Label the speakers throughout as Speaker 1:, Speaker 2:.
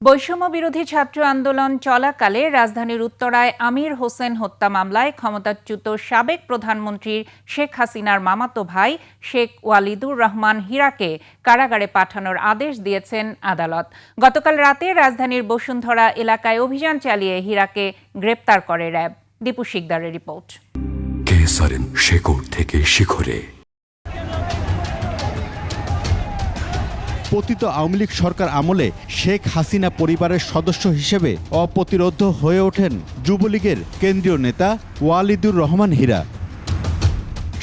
Speaker 1: বৈষম্য বিরোধী ছাত্র আন্দোলন চলাকালে রাজধানীর উত্তরায় আমির হোসেন হত্যা মামলায় ক্ষমতাচ্যুত সাবেক প্রধানমন্ত্রী শেখ হাসিনার মামাতো ভাই শেখ ওয়ালিদুর রহমান হীরাকে কারাগারে পাঠানোর আদেশ দিয়েছেন আদালত। গতকাল রাতে রাজধানীর বসুন্ধরা এলাকায় অভিযান চালিয়ে হীরাকে গ্রেপ্তার করে র্যাব। দীপু শিকদারের রিপোর্ট।
Speaker 2: কেসারেন শেকড় থেকে শিখরে।
Speaker 3: পতিত আওয়ামী লীগ সরকার আমলে শেখ হাসিনা পরিবারের সদস্য হিসেবে অপ্রতিরোধ্য হয়ে ওঠেন যুবলীগের কেন্দ্রীয় নেতা ওয়ালিদুর রহমান হীরা।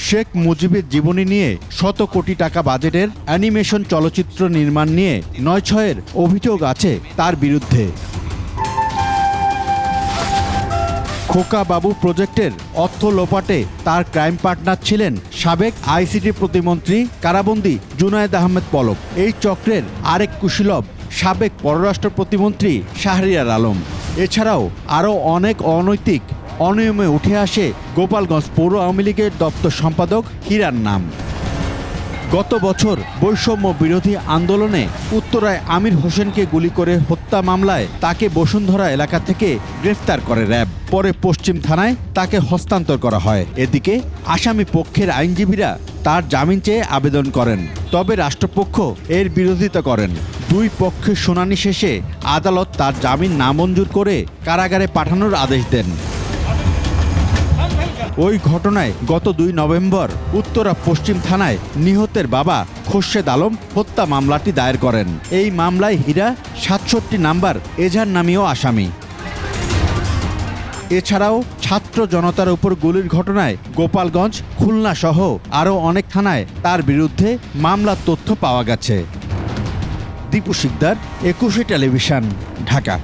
Speaker 3: শেখ মুজিবের জীবনী নিয়ে শত কোটি টাকা বাজেটের অ্যানিমেশন চলচ্চিত্র নির্মাণ নিয়ে ৯/৬-এর অভিযোগ আছে তার বিরুদ্ধে। খোকা বাবু প্রজেক্টের অর্থ লোপাটে তার ক্রাইম পার্টনার ছিলেন সাবেক আইসিটি প্রতিমন্ত্রী কারাবন্দী জুনায়েদ আহমেদ পলক। এই চক্রের আরেক কুশীলব সাবেক পররাষ্ট্র প্রতিমন্ত্রী শাহরিয়ার আলম। এছাড়াও আরও অনেক অনৈতিক অনিয়মে উঠে আসে গোপালগঞ্জ পৌর আওয়ামী লীগের দপ্তর সম্পাদক হীরার নাম। গত বছর বৈষম্য বিরোধী আন্দোলনে উত্তরায় আমির হোসেনকে গুলি করে হত্যা মামলায় তাকে বসুন্ধরা এলাকা থেকে গ্রেফতার করে র্যাব। পরে পশ্চিম থানায় তাকে হস্তান্তর করা হয়। এদিকে আসামি পক্ষের আইনজীবীরা তার জামিন চেয়ে আবেদন করেন, তবে রাষ্ট্রপক্ষ এর বিরোধিতা করেন। দুই পক্ষের শুনানি শেষে আদালত তার জামিন নামঞ্জুর করে কারাগারে পাঠানোর আদেশ দেন। ওই ঘটনায় গত ২ নভেম্বর উত্তরা পশ্চিম থানায় নিহতের বাবা খোরশেদ আলম হত্যা মামলাটি দায়ের করেন। এই মামলায় হীরা ৬৭ নাম্বার এজাহার নামীয় আসামি। এছাড়াও ছাত্র জনতার উপর গুলির ঘটনায় গোপালগঞ্জ, খুলনা সহ আরও অনেক থানায় তার বিরুদ্ধে মামলার তথ্য পাওয়া গেছে। দীপু শিকদার, ২১ টেলিভিশন, ঢাকা।